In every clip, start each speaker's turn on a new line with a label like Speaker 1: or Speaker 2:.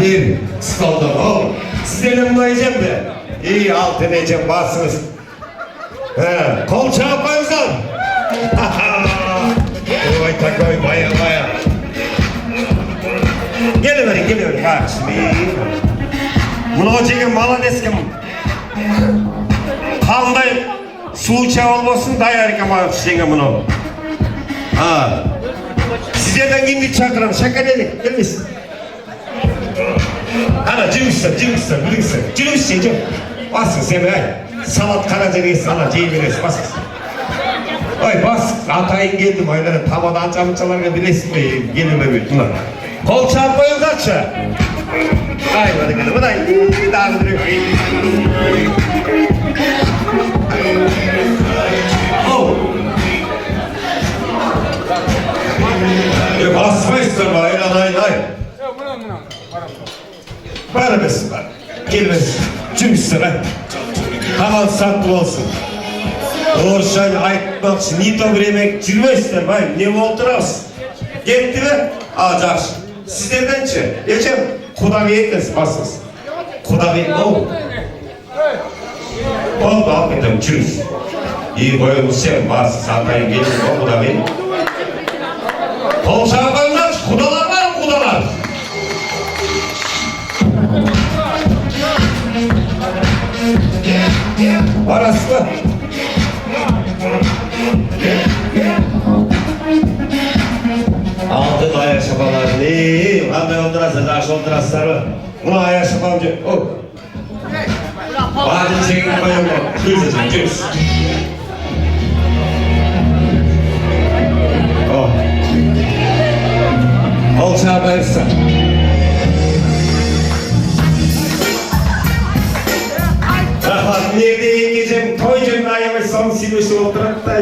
Speaker 1: Bir stolda oğlum. Sizden ne yiyeceğim de? İyi altın yiyeceğim basınız. He, kol çarpmayınızlar. Oy takoy baya baya. Geliverin bak şimdi. Bunu hocam maladeskim. Kanday su içe olmasın dayarken bana çiçeğe bunu. Ha. Sizden şimdi çakırım şaka dedik gelmesin. Ana cimüşsen bilirsin. Cimüşsen cim. Basın sen ay. Salat karaca salat yiyemez basın. Ay bas atayın geldim ayları tavada açamıçalarına bilesin mi? Gelin be bunlar. Kol çarpmayın kaçça. Ay hadi kadın hadi. Dağıldırıyor. Oh. Basmayısın be ay. Bana besin bak. Gelmesin. Cümüşsün ay. Havan saklı olsun. Doğruşan aytmak için nito biremek cülmeysinler bay. Ne oturasın? Gitti mi? Acak. Sizlerdençe. Geçem. Kudavi etmez basınız. Kudavi ne oldu? Oldu hakikaten cülmüş. İyi koyulmuş sen basın. Satayın gelin o kudavi. Kolçağlarlar. Kudalar var mı kudalar? Arası mı? Altın aya şapalar ne? Kanday oldurasın, daş oldurasın. Buna aya şapamcı. Oh. Bağcın çekin koyun bu. Gülsün, cüz. Oh. Olçağı bayırsa. Nerede yengecem, toycum ayımı son silmişi oturup da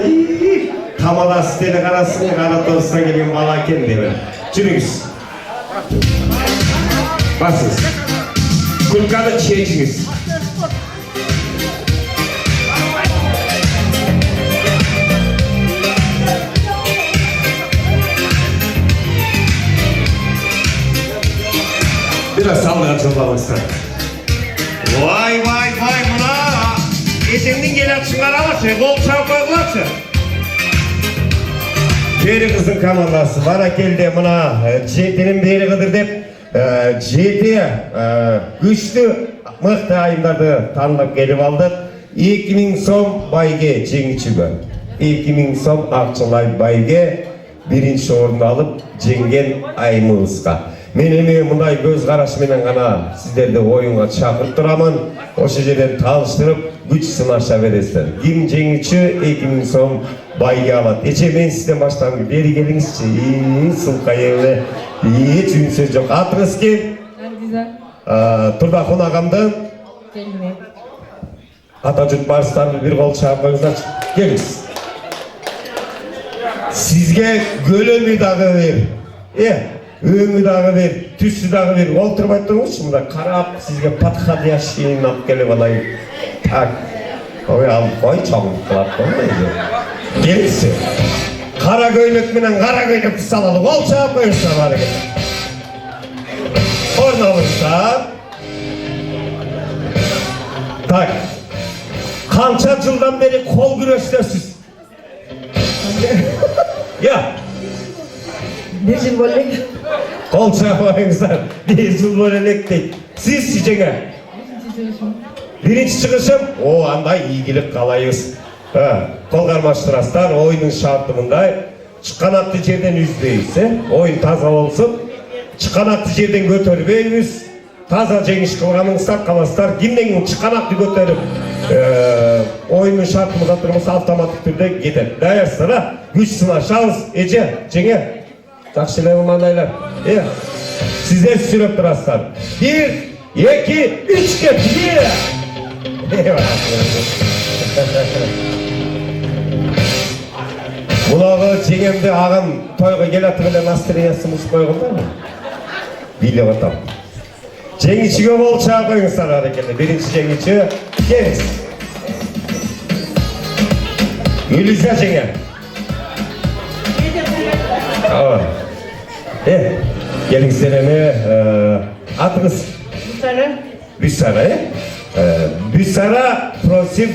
Speaker 1: tamada siteli karasını kanatlarısına geliyor bala kendi ben. Çürünüz. Basınız. Kulkanı çiğeciniz. Biraz sallaya çoğulamışsın. Vay buna. Eşimden gelen çıkar alırsın, kol çarpar alırsın. Peri kızın kamandası bana geldi buna Ciheti'nin beri kıdır deyip Ciheti'ye güçlü mıhtı ayımlarda tanınıp gelip aldık. 2000 som bayge cengiçiga. 2000 som akçılay bayge birinci orunu alıp cengen ayımızga. Men bunday göz karaş menen gana sizlerdi oyunga çakırıp duraman. Oşu жерден tanıştırıp güç sınaşa veresizler. Kim cengiçi 2000 som bayge alat. Eçe men sizden baştan beri gelingizçi. Sılka evle. Hiç ünsöz yok. Atınız kim? Turda Hunağam'dan. Gelme. Atatürk barışlarını bir kol çarpmanızdan geliniz. Sizge gölümü dağı ver. Öğümü dağı ver, tüssü dağı ver. Oltırıp ayttınız mı da karap sizge patkadı yaşayın alıp gelip alayım. Tak. Oy alıp koy çabuk kılap koymaydı. Gelirse. Kara göynük menen kara göynük salalı. Kol çarpmayınsa bari. Orada olursa. Tak. Kança yıldan beri kol güreşlersiz. Ya.
Speaker 2: Bir yıl böyle.
Speaker 1: Kol çarpmayınızlar. Bir yıl böyle değil. Siz çiçeğe. Birinci çıkışım. O anda ilgilik kalayız. Kol karmaştıraslar oyunun şartımında. Çıkan attı yerden üzdeyse. Oyun taza olsun. Çıkan attı yerden götürmeyiniz. Taza cengiş kılganыңыздар kalaslar. Kimden çıkan attı götürüp oyunun şartımız atırımız avtomatik türde gider. Dayarsana. Güç sınaşağız. Ece, Cenge. Takşilerim anaylar. Sizler sürüp duraslar. 1, 2, 3 getiriyor. Bulağı Cengem'de ağam toyga gel atırıyla настроениyasyımız koygunlar mı? Biliyor atam. Cengiçiге bol çağı koyunuzlar hareketi. Birinci cengiçi geliz. Gülüzya Cengem. Gelin senemi Atınız?
Speaker 2: Gülsara.
Speaker 1: Gülsara, Gülsara Prosif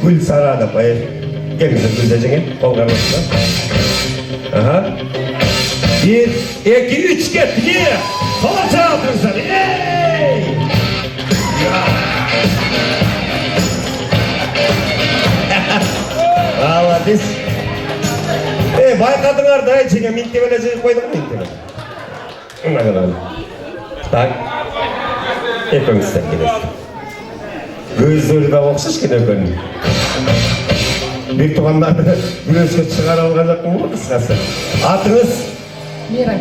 Speaker 1: Gülsara da bayır. Gelin Gülsara, kolgar olsun. Aha. 1, 2, 3 get, yeah! Kolça atınızlar, hey! Valla biz baykadыңар да içine minti verecek koyduk minti. Ona kadar. Tak. Hepimizden gelirsin. Gözleri de okşaş ki ne benim. Bir tuğanları güneşe çıkar alacak mı kısası? Atınız?
Speaker 2: Mira.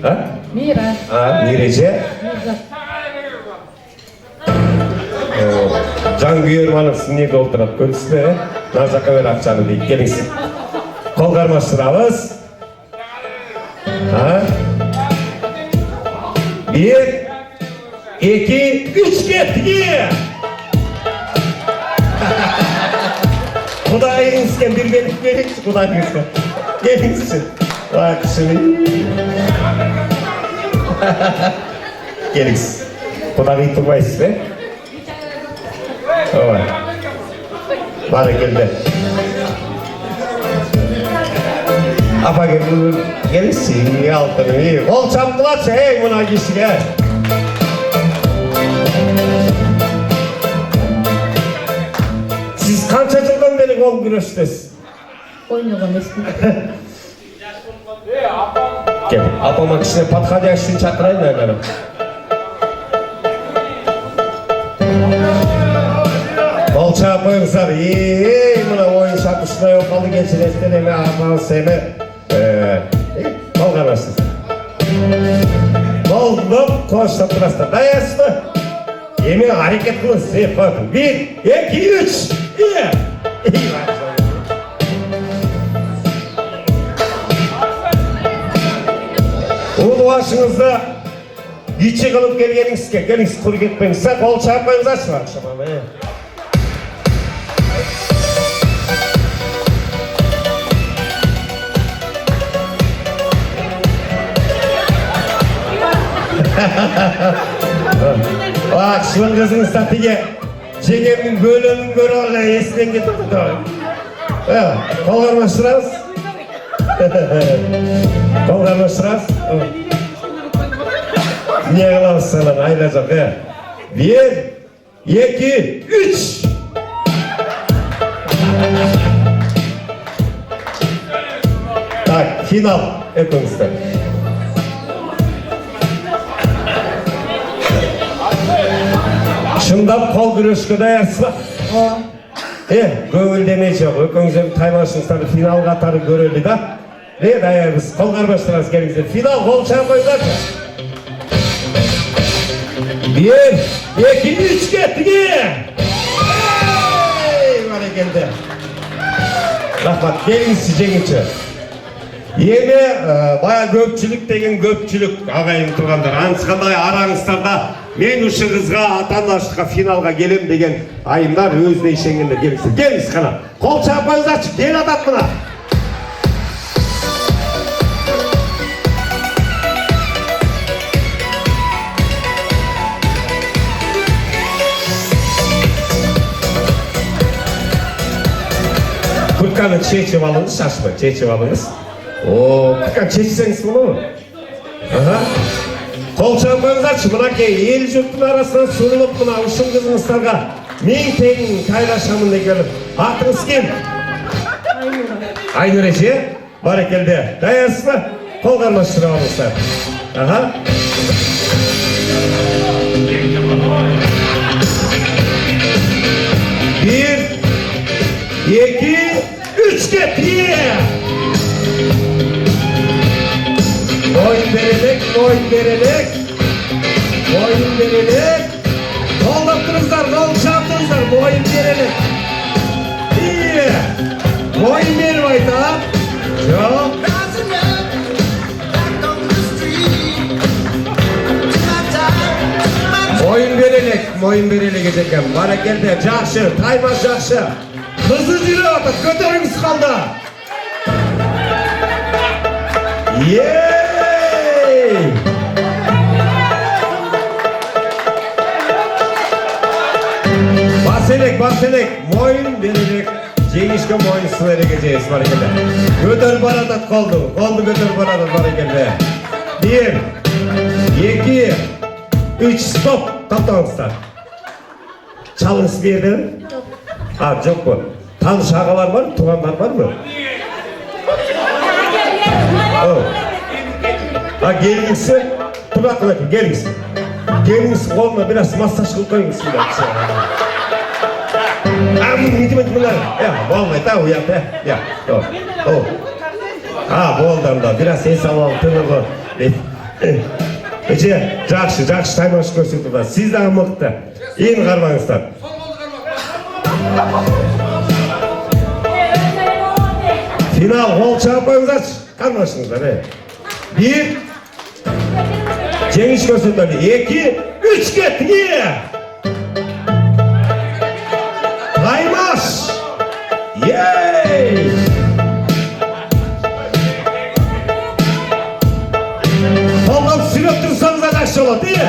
Speaker 1: Ha?
Speaker 2: Mira.
Speaker 1: Ha, Mirece?
Speaker 2: Mirza.
Speaker 1: Can Güyerman'ın sinirde oturup görürsün. Nazaka ver akçanı deyip gelinsin. Kol karmaştırağız. Ha? 1, 2, 3 getki. Kudayınızken bir gelip verin. Kudayınızken. Gelinsin. Bak şimdi. Gelinsin. Kudayı tutmayız be. Evet. Bari geldi. Apa gelsin altını iyi. Kol çapkılatsa hey buna kişiye. Siz kança yıldan beri kol güreştiniz?
Speaker 2: Oynuyorum eski.
Speaker 1: Gel, apama kişine patkadi yaşını çakırayım ya benim. Kolçağa koyunuzlar, iyi buna oyun şapışına yok kalı geçiresten eme apam seme. Kol karmasın. Kol bulup koşta turasta dayasın mı? Yemin hareket kılın size bakın. 1, 2, 3. İyi. İyi var. Ulu başınızda içi kılıp gelgenizke, geliniz kuru gitmenize kol çarpmayınız açma akşama be. Bak şunun kızının satıge Cegemin bölümün göre oraya esnen getirdi da. Evet, kol karmaştırağız. Kol karmaştırağız. Niye kılavuz sana ayrılacak he? 1, 2, 3. Tak, final hepimizden. Şundap kol güreşke dayarsın. Көңіл демейші, өкіңізден таймашыңыздар финал қатары көрелі да. Дайарбыз, қол қарбаштырыңыз келіңіздер. Финал қол шарпайдар. 1, 2, 3 кеттіге! Бар екенді. Рахмат, келіңізсі жеңінші. Еме, бая көпчілік деген көпчілік ағайын тұрғандар. Анысқандай араңыздарда мен үші қызға атанлашыққа финалға келем деген айымдар өзіне ішенгендер келіңіздер. Келіңіз қана. Қол шапайыз ашық, кел атат мына. Kurkanı çeçip alыңыз, шашпай, çeçip alыңыз. Kurkan çeçsеңіз bunu mu? Қол шапайыңыздаршы, мынакей ел жұрттың арасынан сұлылып мына ұшын қызыңыздарға мен тегін қайрашамын деген. Атыңыз кем? Айнұр еше? Бар екелді. Даясыз ба? Қол қармаштыра алыңыздар. 1, 2, 3 get! Oyun verelim, oyun verelim. Oyun verelim. Kollattınızlar, kol çarptınızlar, oyun verelim. İyi. Oyun verim ayda. Çok. Oyun verelim geceken. Bana geldi, жақшы, taymaz жақшы. Kızı zili atıp, götürünüz kaldı. elek moyun bererek жеңишке мойынсыз эрегeceğiz var ekende. Götör baradat koldu götör baradat var ekende. 1, 2, 3 stop to'xtangizlar. Çalınız bir yerden? Yok mu? Tanış ağalar var mı? Tuğanlar var mı? Gelingisi, kulaklık gelingisi. Gelingisi koluna biraz masaj kılıp koyunuz. Gitme bunlar. Ya, vallahi tahu ya. Ya, boldan da biraz insan ol, tırnığı. Жақшы таймаш көрсетіп бар. Сіз дағы мықты. Ең қармаңыздар. Финал қол шағып қойыңыздаршы. Қармашыңыздар. 1, жеңіс көрсетіп. 2, 3 кеттіңе. Таймаш. Ей! Қолдан сүйреп тұрсаңыз жақсы болады, иә?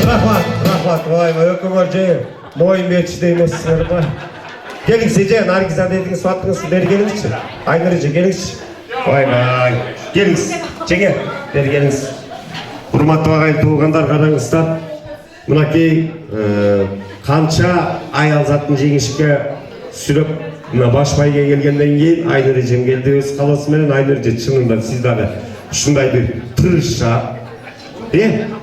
Speaker 1: Рахмат, өкімір жайы, мойын бетші емессіңер ба? Келіңіз, Наргиза дедіңіз, сваттыңыз, бері келіңізші. Айныры же, келіңізші. Келіңіз, жеңе, бері келіңіз. Құрматты ағайын туылғандар қараңыздар. Мұнакей қанша аял затын жеңішке сүріп, башбайға келгенден кейін Айныры жем келді өз қаласымен. Айныры же шынында сіздері шындай бір тырыша,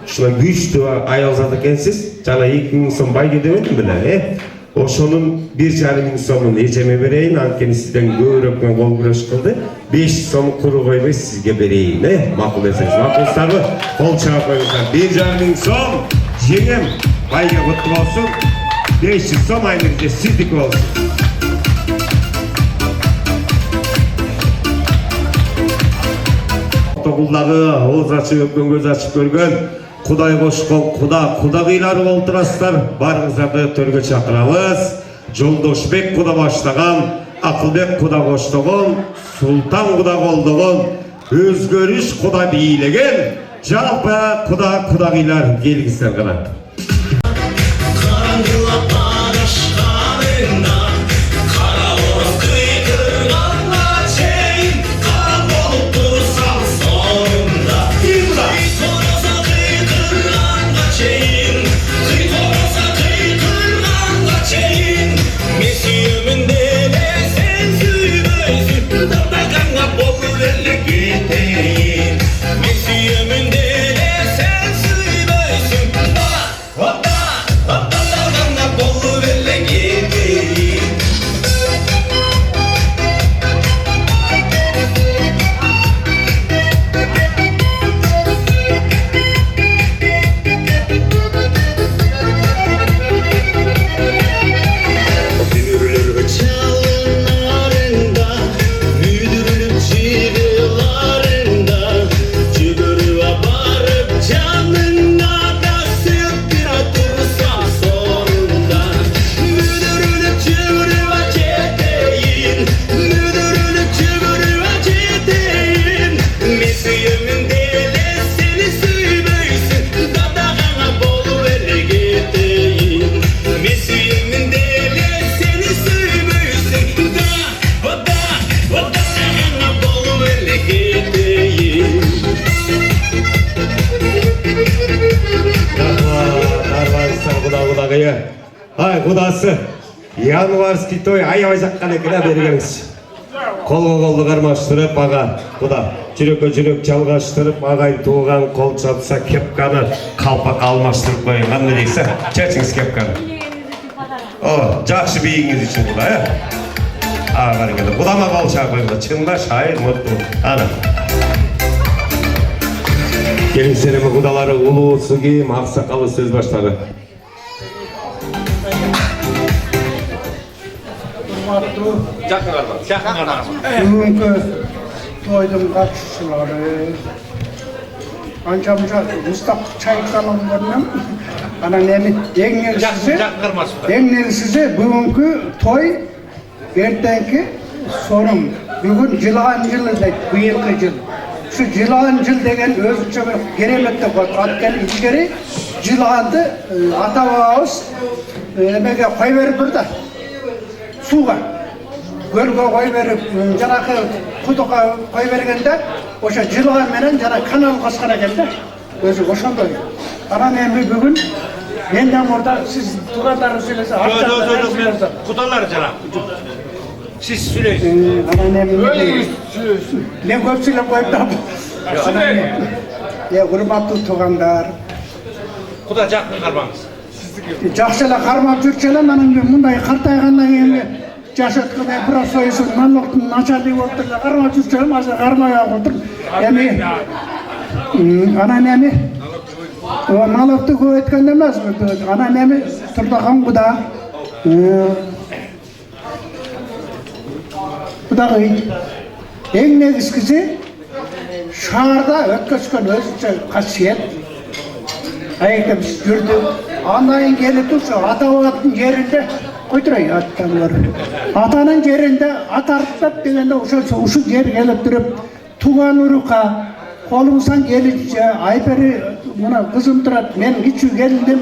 Speaker 1: шындай күшті аял заты кенсіз. Жана 2000 сом байге демедім біле, ошонун 1,5 сомун эжеме берейин, анткени сизден көбүрөөк кол күрөш кылды. 5 сом куру койбой сизге берейин, макул десеңиз. Макулсыздарбы? Кол чаап коюңуздар. 1,5 сом жеңем байга кутту болсун. 500 сом Айнырже сиздики болсун. Тоқулдағы ауыз ашып өпкен көз ашып көрген Құдай қошқол құдағилары болтырастар, барыңыздарды төрге шақырамыз. Жолдошбек құда баштаған, Ақылбек құда қоштығын, Сұлтан құда қолдығын, өзгөріш құда бийлеген, жалпы құдағилар келгіздер ғана. Ай, құдасы, январский той аябай жаққан екен, бергеніңіз. Қолға қолды қармаштырып, аға, құда, жүрекке жүрек жалғаштырып, ағай туған қол шапса, кепканы қалпақ алмаштырып қойған дейсі. Чәчіңіз кепканы. Жақшы бейіңіз үшін құда, Аға қарекеді. Құдама қол шапыңызда, чыңда шайыр мұтты. Ана. Келін сенемі құдалары ұлы сұғы, мақсақалы сөз баштары.
Speaker 3: Бүгінгі тойдың қатысушылары, аншамша ұстақ чайқаланғаннан Анан эми эң негизгиси бүгүнкү той эртеңки соrum. Бүгүн жылаган жыл дейт, быйылкы жыл. Şu жылаган жыл деген өзүнчө бир кереметтеп коет. Анткени илгери жылаганды ата бабабыз эмеге кой берип турду. Сууга. Көлгө кой берип, жанакы кудукка кой бергенде, ошо жылаган менен жана канал каскан экен да. Өзү ошондой. Анан эми бүгүн менден мурда сиз туугандарыңыз сүйлөсө, акча
Speaker 1: Кудалар жана. Siz сүйлөйсүз.
Speaker 3: Анан эми мен көп сүйлөп коюп да. Урматтуу туугандар.
Speaker 1: Куда жакын кармаңыз.
Speaker 3: Жакшы эле кармап жүрчү элем, анан мындай картайгандан кийин жаш өткөн бирок союсун налогтун начарлыгы болуп эле кармап жүрчү элем, азыр кармай отуруп. Эми анан эми налогту көбөйткөн эмес, анан эми Турдахан куда Кудагый эң негизгиси шаарда өткөзгөн өзүнчө касиет. Айкем жүрдүк. Андан кийин келип турчу ата бабанын жеринде койдурай аттандар. Атанын жеринде ат арттап дегенде ушул жер келип туруп тууган урукка колуңуздан келишче айбери мына кызым турат, мен кичүү келдим.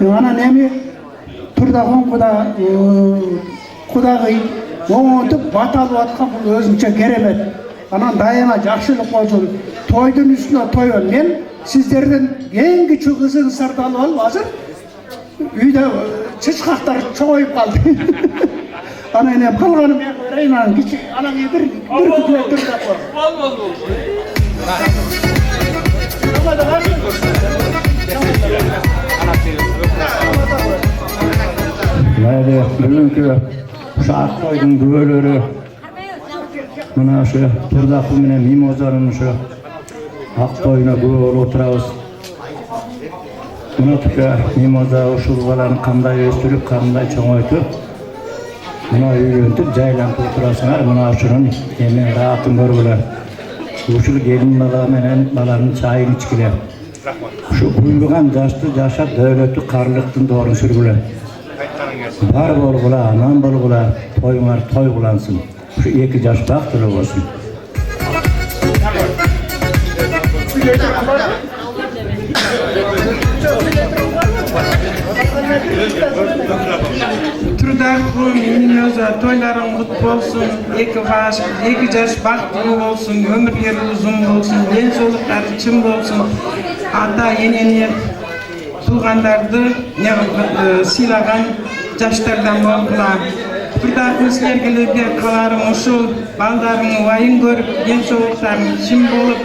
Speaker 3: Анан эми Турдахан Кудагый оңотуп баталып аткан бул өзүнчө керемет. Анан дайыма жакшылык болсун. Тойдун үстүнө той. Мен сиздерден эң кичүү кызыңыздарды алып алып азыр үйдө чычкактар чоңоюп калды. Анан эми калганын мен берейин, анан кичи анан бир күтүп турдап кой.
Speaker 4: Майда бүгүнкү ак тойдун күбөлөрү мына ошо Турдакул менен Мимозанын ошо ак тойуна күбө болуп отурабыз. Мына тика Мимоза ушул баланы кандай өстүрүп, кандай чоңойтуп, мына үйлөнтүп, жайлантып отурасыңар. Мына ушунун эми раатын көргүлө. Ушул келин бала менен баланын чайын ичкиле. Ушу буйруган жашты жашап, дөөлөттү, карлыктын доорун сүргүлө. Бар болгула, аман болгула, тоюңар той кылансын. Ушу 2 жаш бактылуу болсун.
Speaker 5: Турдакул Мимоза тойларың кут болсун, 2 жаш бактылуу болсун, өмүрлөрү узун болсун, ден соолуктары чын болсун. Ата энени туугандарды сыйлаган жаштардан болгула. Турдакул силерге каларым ушул балдарыңы убайын көрүп, ден соолуктарың чын болуп,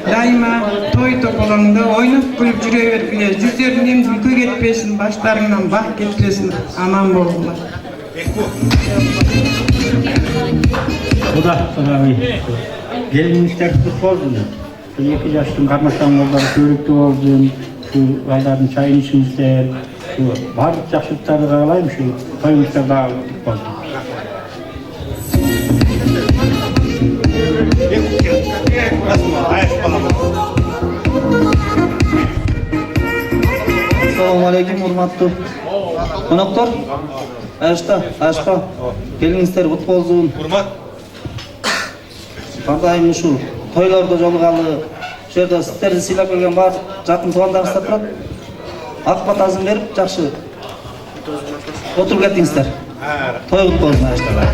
Speaker 5: дайыма той тополоңдо ойноп күлүп жүрө бергиле. Жүздөрүңдөн күлкү кетпесин, баштарыңдан бак кетпесин. Аман болгула.
Speaker 4: Кудагый келиңиздер кут болдун. 2 жаштын кармашкан балдары көрүктүү болдун. Şu baldarın çayını içmişler, şu barduk жақшылықтарды қалаймын, şu toyuңuzдар да болды.
Speaker 6: Assalamu alaikum, урматтуу коноктор. Ашка, келиңиздер кут болсун.
Speaker 1: Урмат.
Speaker 6: Бардайым ушул тойлордо жолугалы, жерде сиздерди сыйлап келген бар жакын туугандарыңыздар турат. Ак батасын берип, жакшы отуруп кеттиңиздер. Той кут болсун аштар.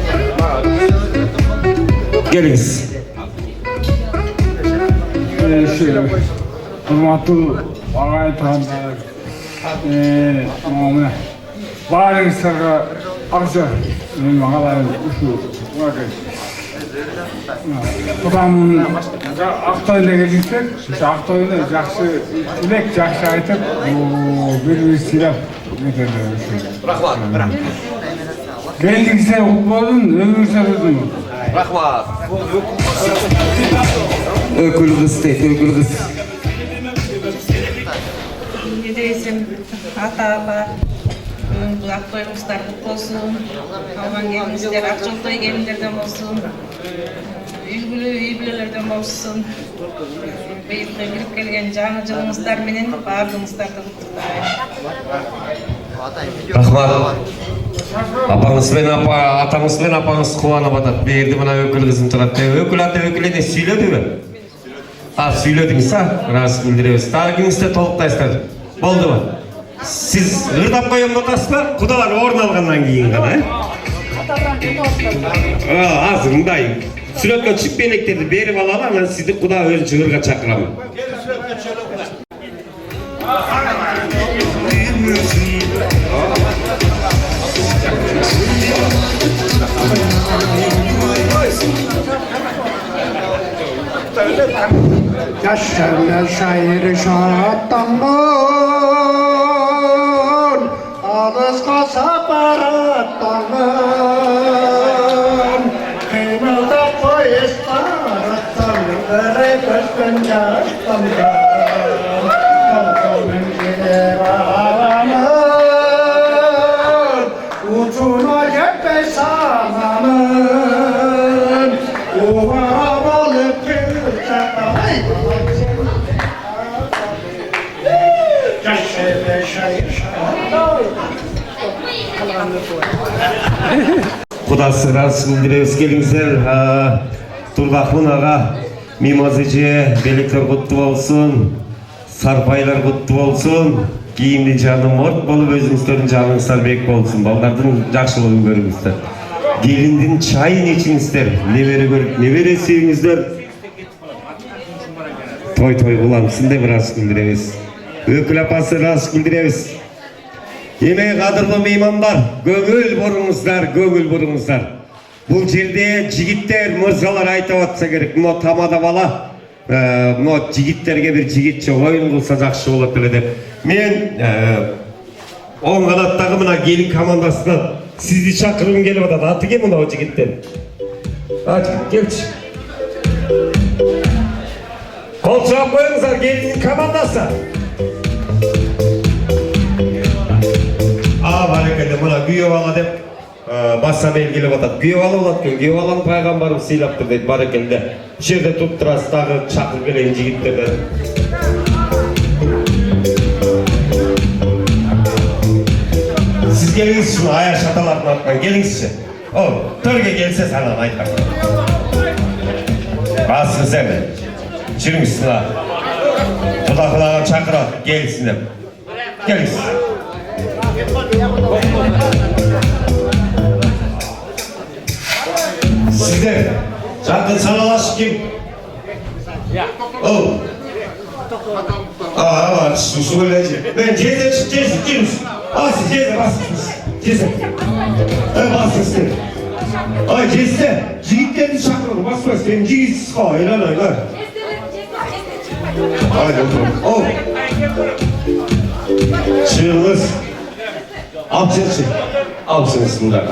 Speaker 1: Келиңиz.
Speaker 7: Урматтуу агай туугандар, мына баарыңыздарга акча мен агаларым ушул Кудамын Ақтойына келдіңіздер. Ақтойына жақсы тілек, жақсы айтып, бір-бір сыйлап
Speaker 1: Рахмат.
Speaker 7: келдіңіздер құт болсын, өміріңіздер ұзын.
Speaker 1: Рахмат.
Speaker 8: Ökül kız deyip, ökül kız.
Speaker 5: Ne deysin, ata-apa, bu aktoyumuzlar kut olsun, kalman gelinizler, akçoltoy gelinlerden olsun. Ülgülü, iyi bilelerden bolsun. Beylikte girip gelgen жаңы жылыңızдар менен бардığınızдарды құттықтайм.
Speaker 1: Рахмат. Апаңыз бен атаңыз бен апаңыз қуанып атат. Берді мына өкіл қызым тұрады. Өкіл ата өкіл ене сөйледі ме? Сөйледіңіз, рас білдіреміз. Тағы кеңісте толықтайсыздар. Болды ма? Сіз ұрдап қойын отасыз ба? Құдалар орын алғаннан кейін ғана, азыр мындай сүрөткөн чиппелектерди берип алалы, анан сизди Куда өзү чыгырга чакырамын.
Speaker 3: Yaşarlar şair şahattanın, alızga saparattanın, kıymılda poyesparattan, öre gözden yaştandan, kalkımın gider ağlamın, ucuna yetme sanamın, uvara balık kırcakay.
Speaker 1: Кудасы раз билдиребиз, келиңиздер. Тургакмын ага, Мимоз эже, белектер куттуу болсун, сарпайлар куттуу болсун, кийимди жаным от болуп, өзүңүздөрдүн жаныңыздар бек болсун, балдардын жакшылыгын көрүңүздөр. Келиндин чайын ичиңиздер, небере көрүп, небере сүйүңүздөр. Той кылансын деп раз билдиребиз. Өкүл апасы раз билдиребиз. Эме кадырлуу меймандар, көңүл буруңуздар. Бул жерде жигиттер, мырзалар айтып атса керек. Мына тамада бала, мына жигиттерге бир жигитче оюн кылса жакшы болот эле деп. Мен оң канаттагы мына келин командасынан сизди чакыргым келип атат. Аты кем мына жигиттен? Келчи. Кол чаап коюңуздар, келин командасы. Барекелде, мына күйөө бала деп баса белгилеп атат. Күйөө бала болот экен, күйөө баланы пайгамбарыбыз сыйлаптыр дейт. Барекелде. Бул жерде туруп турасыз, дагы чакырып келейин жигиттерди. Сиз келиңиз ушул аяш аталардын атынан келиңизчи. Төргө келсе анан айтам. Басыңыз эми. Жүрүңүз мына. Куда кылаган чакырат, келсин деп. Келиңиз. Sizler жақын саналашы кем? Var, su öylece. Ben cezde çıkacağız. Basın cezde basın. Cezde. Basın. Ay cezde. Cigitlerini çakırın. Basın. Benim cigitsiz kal. Helal aylar. Haydi oturun. Çığınız. Alçınız bunlar.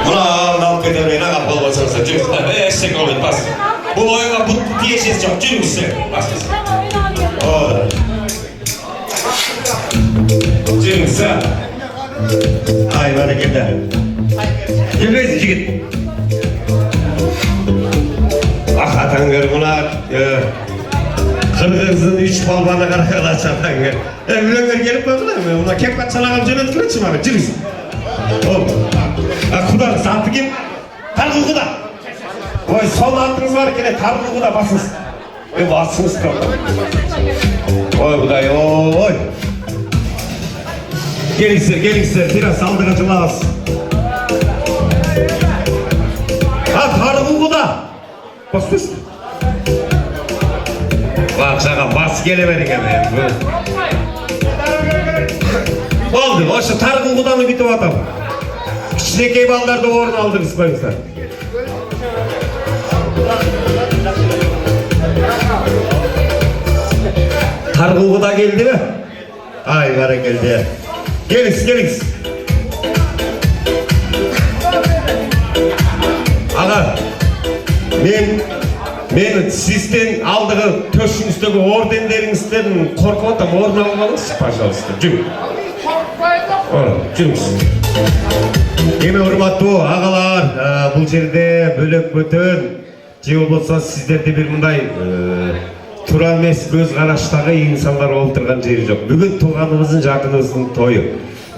Speaker 1: Buna alıp gidemeyin, kapalı basarsa cürüsün. Eşek olmayın, bas. Bu oyuna bu diyeceğiz çok, cürüsün. Bas. Cürüsün. Ay hareketler. Gelmeyiz git. Atan gör bunlar. Kırgız'ın 3 balbanı karakada çatan gör. Bilenler gelip bakılar mı? Buna kepkat çalağım cönet kılıçım abi, cürüsün. Kuda, saatı kim? Targı kuda. Oy, sol altınız var ki ne? Targı kuda basınız. Basınız kaldı. Oy kuday, oy. Gelin biraz saldırıcılağız. Targı kuda. Basınız. Bak şaka, bas gelemedik hemen. Oldu, o şu targı kudanı bitip atam. Kiçinekey ballarda orun aldınız koyunuzlar. Targı da geldi mi? Ay var geldi. Geliniz. Ağa, men sizden aldığı töşünüzdeki ordenlerinizden korkup atam, orun almalısın, пожалуйста. Cüm. Жүріңіз. Эми урматтуу агалар, бул жерде бөлөк бөтөн же болбосо сиздерде бир мындай туура эмес көз караштагы инсандар болуп турган жери жок. Бүгүн тууганыбыздын, жакыныбыздын тою.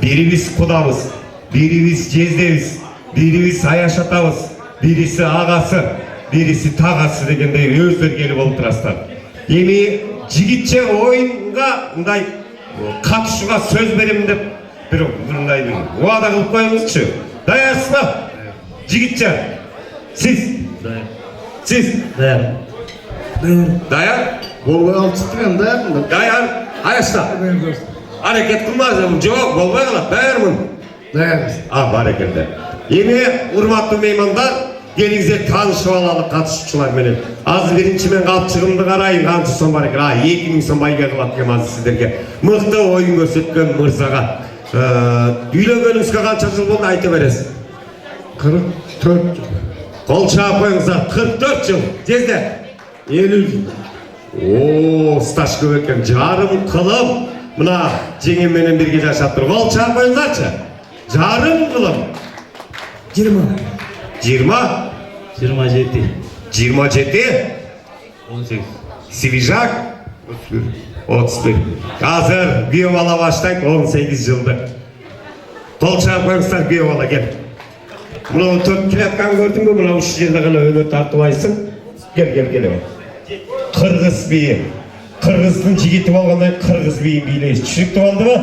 Speaker 1: Бирибиз кудабыз, бирибиз жездебиз, бирибиз аяш атабыз, бириси агасы, бириси тагасы дегендей өздөрү келип болуп турасыздар. Эми жигитче оюнга мындай катышууга сөз берем деп бир мындай убада кылып коюңузчу. Даярсызбы? Жигитче. Сиз? Сиз? Даяр?
Speaker 3: Болбой алчыктыр эми даярмын.
Speaker 1: Даяр? Аяшта? Аракет кылмаңыз, жок болбой калат. Даярмын.
Speaker 3: Даярбыз.
Speaker 1: Барекелде. Эми урматтуу меймандар, келиңиздер таанышып алалы катышуучулар менен. Азыр биринчи мен калпчыгымды карайын, канча сом бар экен. 2000 сом байга кылат экен азыр сиздерге. Мыкты оюн көрсөткөн мырзага. Үйлөнгөнүңүзгө канча жыл болду айта бересиз?
Speaker 3: 44 жыл.
Speaker 1: Кол чаап коюңуздар, 44 жыл. Жезде?
Speaker 3: 50 жыл.
Speaker 1: Стаж көп экен. Жарым кылым мына жеңем менен бирге жашап туруп. Кол чаап коюңуздарчы. Жарым кылым.
Speaker 3: 20.
Speaker 1: 20?
Speaker 4: 27.
Speaker 1: 27?
Speaker 4: 18.
Speaker 1: Свежак? 31. Азыр күйөө бала баштайт 18 жылдык. Кол чаап коюңуздар, күйөө бала кел. Мына төрт келаткан көрдүңбү? Мына ушул жерде гана өнөр тартыбайсың. Кел. Кыргыз бийи. Кыргыздын жигити болгондон кыргыз бийин бийлейбиз. Түшүнүктүү болдубу?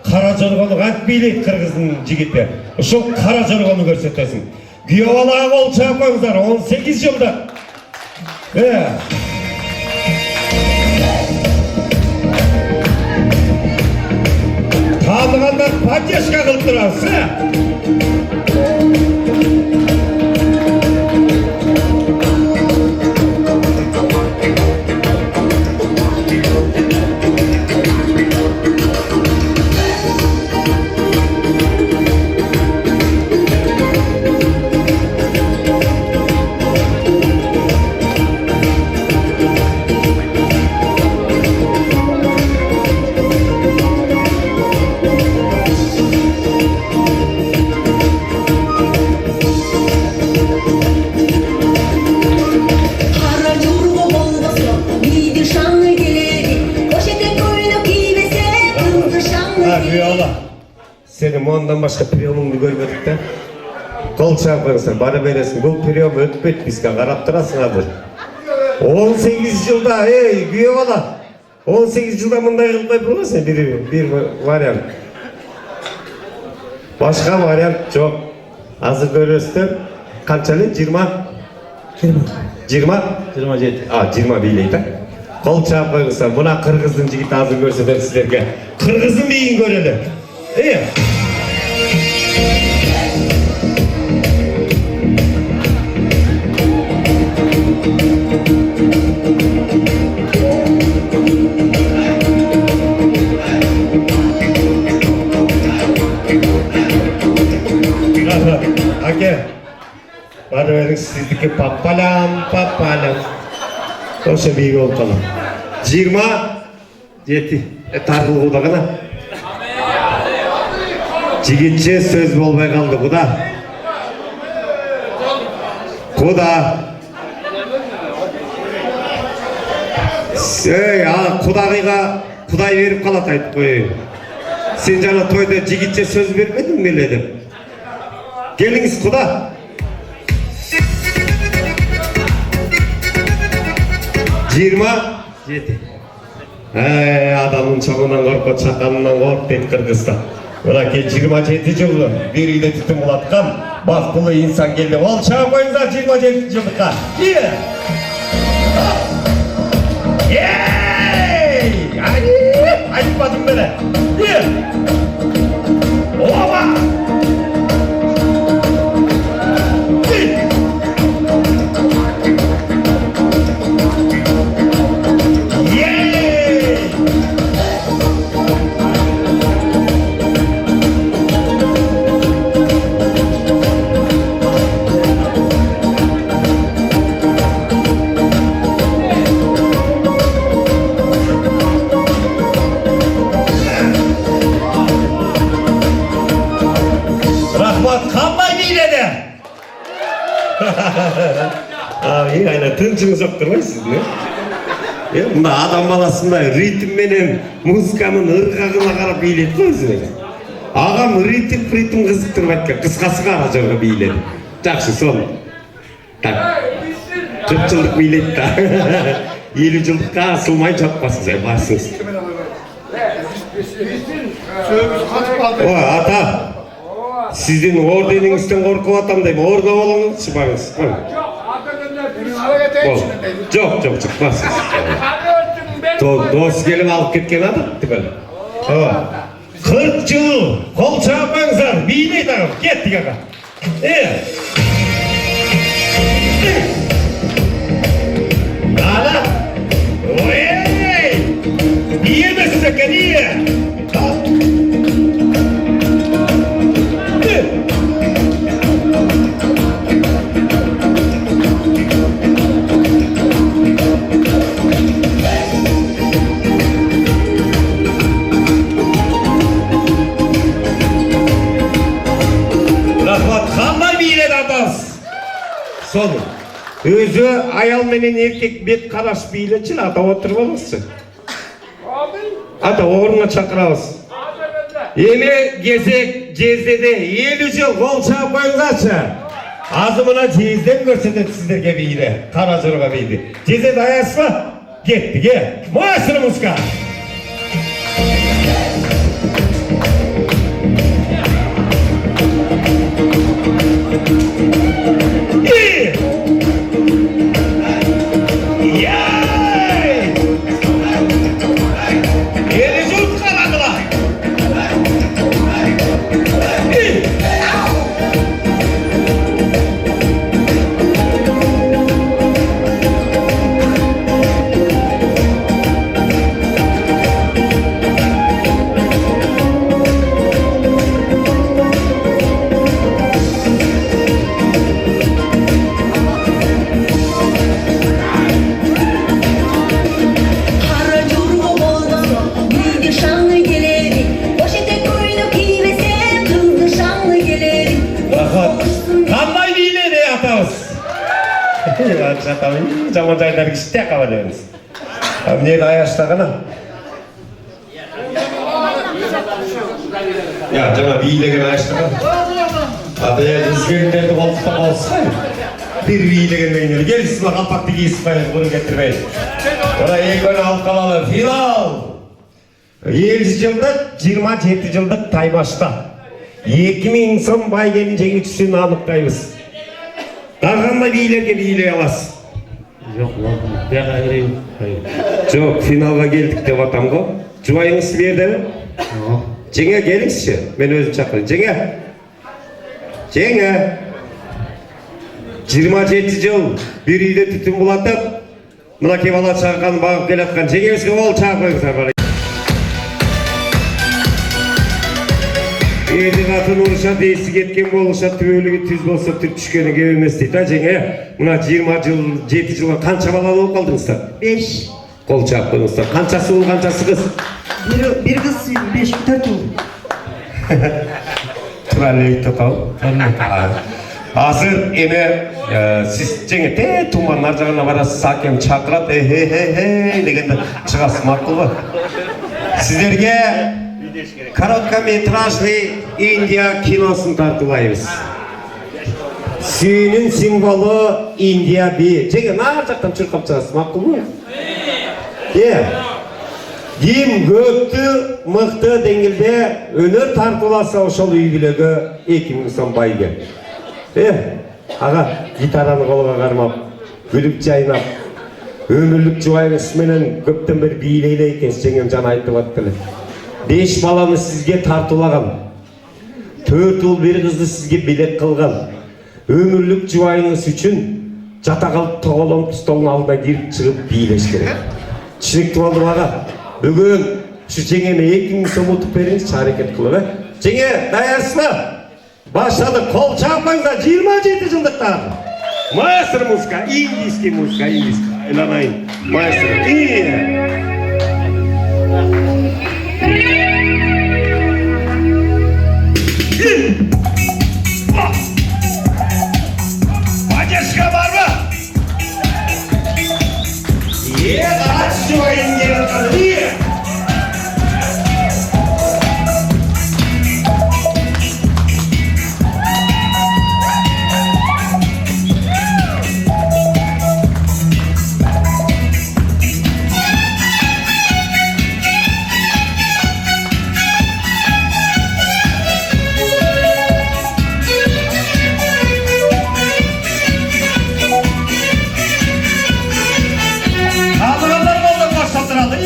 Speaker 1: Кара жоргону кантип бийлейт кыргыздын жигити? Ушул кара жоргону көрсөтөсүң. Күйөө балага кол чаап коюңуздар, 18 жылдык. Таныгандар поддержка кылып турабыз. Сени мондан башка приемыңды көрбөдүк да. Кол чаап коюңуздар, бара бересиң. Бул прием өтпөйт, бизге карап турасың азыр. 18 жылда, күйөө бала. 18 жылда мындай кылып койуп турбайсың, бир вариант. Башка вариант жок. Азыр көрөсүздөр. Канчалык? 20? 20? 27. 20 бийлейт да. Кол чаап коюңуздар. Мына кыргыздын жигити азыр көрсөтөм сиздерге. Кыргыздын бийин көрөлү. Аке, бары бериңиз, сиздики папалам. Ошо бийик болуп калам. 27. Таркылгуда гана. Жигитче сөз болбой калды, Куда. Кудагыйга Кудай берип калат, айтып коеюн. Сен жана тойда жигитче сөз бербедиң беле деп. Келиңиз, куда. 27. Адамдын чоңунан коркот, чаканынан корк дейт Кыргызстан. Мына кел 27 жылы бир үйдө түтүн булаткан бактылуу инсан келди. Кол чаап коюңуздар 27 жылдыкка. Айтпадым беле. Оба! Aynen tınçınız yok durmayısınız ne? Mына адам баласында ритм менен музыканын ыргагына карап бийлейт го өзүнө. Агам ритм кызыктырбайт экен, кыскасы кара жолго бийледи. Жакшы, сол. Так. 40 жылдык бийлейт да. 50 жылдыкка асылмай жатпасыз, барсыңыз. О, ата. Сиздин ордениңизден коркуп атам дейм. Ордо болуңуз, чыпаңыз. Жоқ, чыкпасыз. Дос келип алып кеткен адам тигел. 40 жыл кол чапаңыздар, бийлейт агам. Кеттик ага. Ала. Ой! Иемесиз экен, ие. Сол. Өзі аял менен еркек бет қараш бийлечил, ата отырып алыңызчы. Ата орнuna чакырабыз. Эми кезек жездеде 50 жыл кол чаап коюңуздарчы. Азыр мына жезден көрсөтөт сиздерге бийди, кара жорго бийди. Жезде аясызбы? Кеттик, Маэстро музыка. Жаман жайдар киште кала дебиз. Эмне аяштагана? Я жана бийлеген аяштаган. Ата өзгөрүндөрдү колтуктап алсаң. Бир бийлегенден кийин келсиз ба калпакты кийип коюп буну кетирбей. Мына экөөнү алып калалы. Финал. 50 жылдык, 27 жылдык таймашта 2000 сом байгенин жеңүүчүсүн аныктайбыз. Кандай бийлерге бийлей аласыз? Жоқ, финалға келдік деп атам ғой. Жубайыңыз берді? Жеңе келіңізші, мен өзім шақырайын. Жеңе 27 жыл бір үйде түтін бұлатып, мына кебала шаққан бағып келатқан жеңемізге ол шақырыңыздар. Елдің атын ұрыша дейсі кеткен болуша түбөлігі түз болса түп түшкені кебемес дейді. Жеңе, мұна 27 жылға қанша балалы болып қалдыңыздар?
Speaker 6: 5.
Speaker 1: Қол чаптыңыздар. Қаншасы ұл, қаншасы қыз?
Speaker 6: Bir kız, 5, 4 ұл.
Speaker 1: Тұралы өйтті қау. Азыр еме, сіз жеңе туманлар жағына барасыз, сакем чақырат, дегенде шығасыз мақыл ба? Сіздерге короткометражный Индия киносын тартылайбыз. Сүйінің символы Индия би. Жеге нар жақтан чұрқап шығасыз, мақыл ба? Ким көпті, мықты деңгілде өнер тартыласа ошол үй бүлөгө 2000 сом байге. Аға, гитараны қолға қармап, күліп жайнап, өмірлік жубайыңыз менен көптен бір бийлейле екенсіз, жеңем жана айтып аттылы. 5 баланы сізге тартылаған, 4 ұл бір қызды сізге билет қылған, өмірлік жубайыңыз үшін жата қалып тоғылым столын алдына кіріп шығып бийлеш керек. Түсінікті болды аға. Бүгін şu жеңеме 2000 сом ұтып беріңіз, әрекет қылып. Жеңе, даярсыз ба? Başladık, kol çarpmanızda 27 жылдықтар. Маэстро музыка, индийский музыка, индийский. Айламайын, маэстро, Пойдем! Қарашы жуайын келіп жатқаны. Қалғандар болды қоштап тұрады.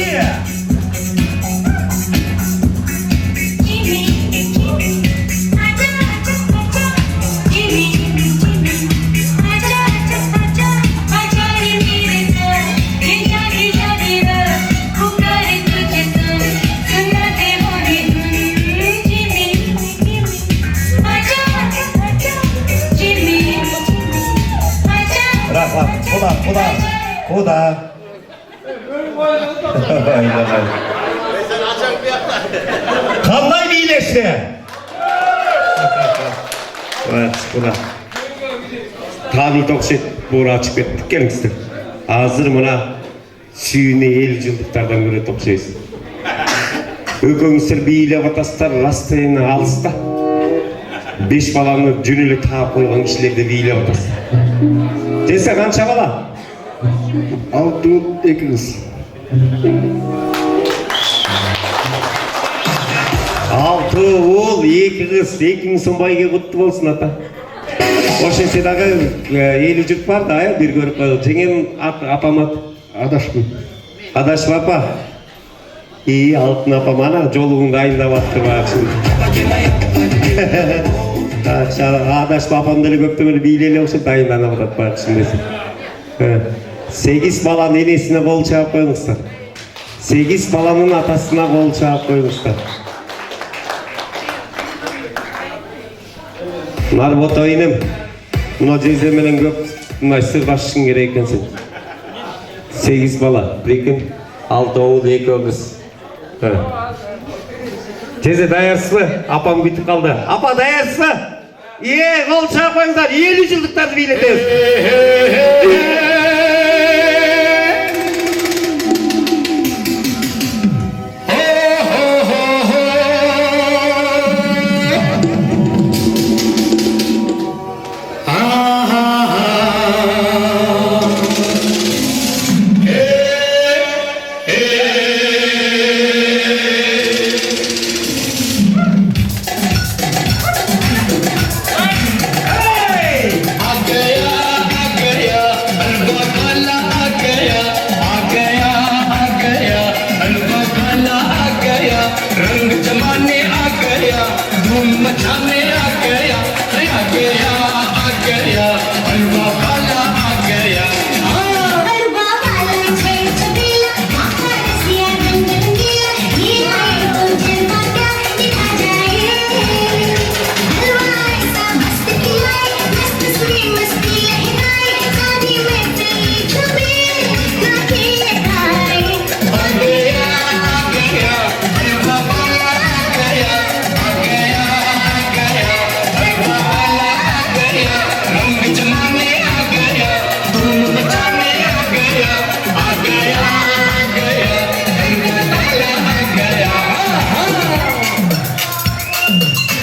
Speaker 1: Рахмат. Құда. Қандай билешті? Құда. Тани тоқшет бұра ашып кеттік келіңіздер. Азыр мұна сүйіне 50 жылдықтардан көре тоқшайыз. Өкөңіздер бейлі батастар растайыны алыста. 5 баланы жүнілі тағып қойған кішілерді бейлі батастар. Жесе қанша бала?
Speaker 3: 6 2 қыз.
Speaker 1: 6 ол 2 қыз, 2 сомбайге құтты болсын ата. Ошенседағы 50 жұрт бар да, бір көріп қойды. Жеңен апам аты?
Speaker 3: Адашпын.
Speaker 1: Адашып апа? Алтын апам ана жолуын дайындап аттыр бақшын. Адашып апамдары көптемелі бейлелі оқшы дайындана бұтат бақшын десін. 8 баланың енесіне қол шағып қойыңыздар. 8 баланың атасына қол шағып қойыңыздар. Нарбот ойыным, мұна жеземенен көп мұнай сыр басшың керек екенсің. 8 бала, бір екен, 6 оғыл, 2 қыз. Тезе даярсыз ба? Апам күтіп қалды. Апа даярсыз ба? Қол шағып қойыңыздар, 50 жылдықтарды билетеміз.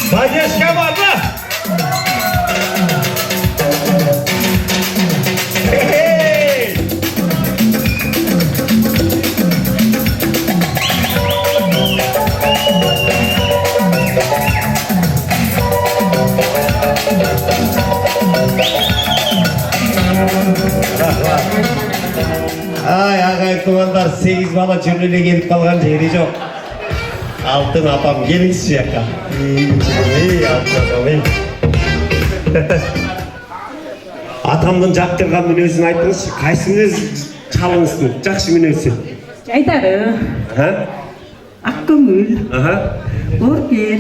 Speaker 1: Поддержка можно? Ай, ағайын туғандар, 8 бала жүрнеле келіп қалған жері жоқ. Алтын апам келіңізші жаққа. Атамдың жақтырған мінезін айтыңызшы, қайсы мінез çalыңыздың, жақсы мінезі?
Speaker 2: Жайдары, ақкөңіл, оркер,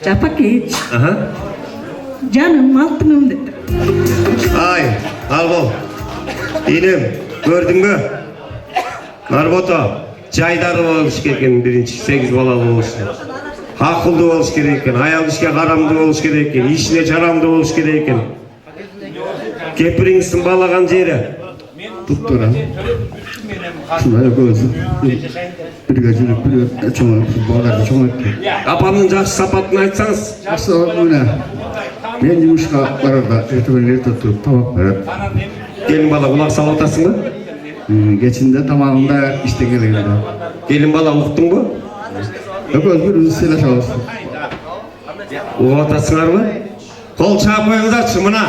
Speaker 2: жапакет, жаным алтыным деді.
Speaker 1: Ай, Албол, енем, көрдің бі? Нарбота, жайдары болуш керек екен, бірінші 8 балалы болуш. Ақылды болуш керек екен, аял ішке қарамды болуш керек екен, ішіне жарамды болуш керек екен. Кепіріңіздің балаған жері
Speaker 9: Tutturan. Şunday gözü. Birge жүрүп, birge çoğalып, балдарды çoğalып.
Speaker 1: Апамның жақсы сапатын айтсаңыз.
Speaker 9: Жақсы мына. Мен жұмысқа барарда ертемен ерте тұрып тамақ беріп.
Speaker 1: Келін бала құлақ салып атасың ба?
Speaker 9: Кечінде тамағында іштеген еді.
Speaker 1: Келін бала ұқтың ба?
Speaker 9: Өкөз біріміз сыйлашабыз.
Speaker 1: Ұғып атасыңар ба? Қол шағып қойыңыздаршы мына.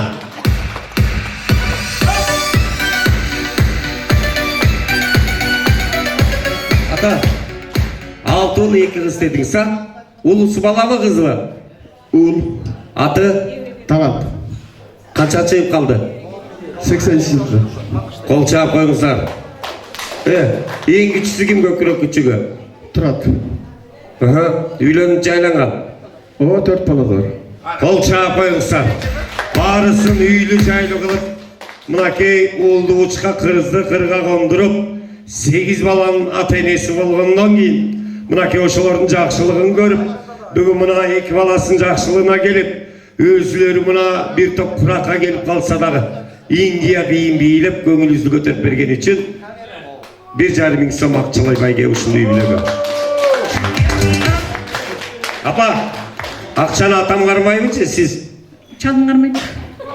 Speaker 1: Ата, 6 ұл 2 қыз дедіңіз, а? Ұлысы бала ма қызы ба?
Speaker 9: Ұл.
Speaker 1: Аты?
Speaker 9: Талап.
Speaker 1: Қанша жайып қалды?
Speaker 9: 80 жылды.
Speaker 1: Қол шағып қойыңыздар. Ең кішісі кім көкірек күшігі?
Speaker 9: Тұрат.
Speaker 1: Үйленіп жайланған.
Speaker 9: О, 4 бала бар.
Speaker 1: Қол шағып қойыңыздар. Барысын үйлі жайлы қылып, мынакей ұлды ұшқа қырызды қырға қондырып, 8 баланың ата-енесі болғаннан кейін, мынакей ошолардың жақшылығын көріп, бүгін мына 2 баласын жақшылығына келіп, өзілері мына бір топ құраққа келіп қалса дағы, Индия бейін бейіліп, көңілізді көтеріп берген үшін, 1,5 мың сом ақшалай байге ұшынды үйлегі. Апа, ақшаны атам қармаймыншы, сіз?
Speaker 2: Чалым қармайды.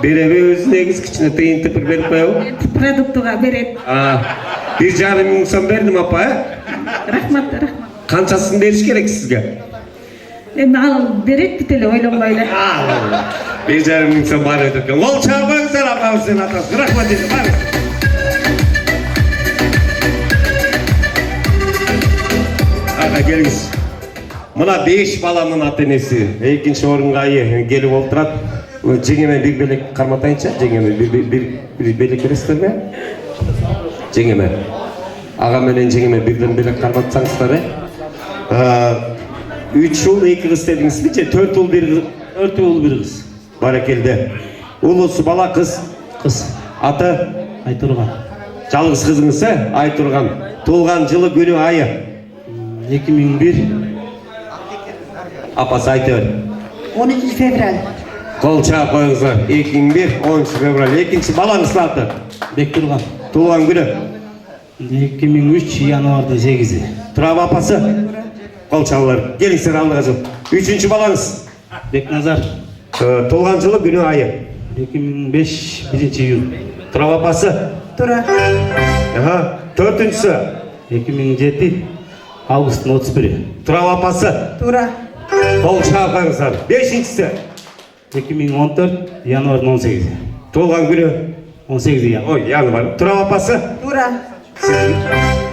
Speaker 1: Беребе өзіне егіз кішіне тиын тіпір беріп қойау?
Speaker 2: Продуктыға береді.
Speaker 1: 1,5 мың сом бердім апа,
Speaker 2: Рахмат.
Speaker 1: Қаншасын беріш керек сізге?
Speaker 2: Енді ал береді бітелі ойланбайлы.
Speaker 1: 1,5 мың сом бар өтірген. Ол шағылыңыздар апа өзінен атасы. Рахмат еді, бар. Аға келіңіз. Мына 5 баламның ата-енесі екінші орынға келіп отырады. Жеңемен бір белек қарматайынша, жеңемен бір белек бересіздер ме? Жеңемен. Ағаменен жеңемен бірден белек қарматсаңыздар, 3 ұл 2 қыз дедіңіз бе? 4 ұл 1 қыз. Барекелді. Ұлысы бала қыз. Аты?
Speaker 6: Айтурган.
Speaker 1: Жалғыз қызыңыз, Айтурган. Туылған жылы күні айы?
Speaker 6: 2001.
Speaker 1: Апасы айты бер.
Speaker 2: 12 февраль.
Speaker 1: Қол шағып қойыңыздар. 2001, 10 февраль. Екінші балаңыз аты?
Speaker 6: Бектурган.
Speaker 1: Туылған күні?
Speaker 6: 2003 январда 8.
Speaker 1: Тұрап апасы? Қол шағылар. Келіңіздер алдыға жыл. Үшінші балаңыз?
Speaker 6: Бекназар.
Speaker 1: Туылған жылы күні айы?
Speaker 6: 2005 1 июль.
Speaker 1: Тұрап апасы?
Speaker 2: Тұра.
Speaker 1: Төртіншісі?
Speaker 6: 2007 август 31.
Speaker 1: Тұрап апасы?
Speaker 2: Тұра.
Speaker 1: Қол шағып қойыңыздар. Бесіншісі?
Speaker 6: 2014 январ 18.
Speaker 1: Туылған күні?
Speaker 6: 18 январ.
Speaker 1: Ой, январ. Тұрап апасы?
Speaker 2: Тұра.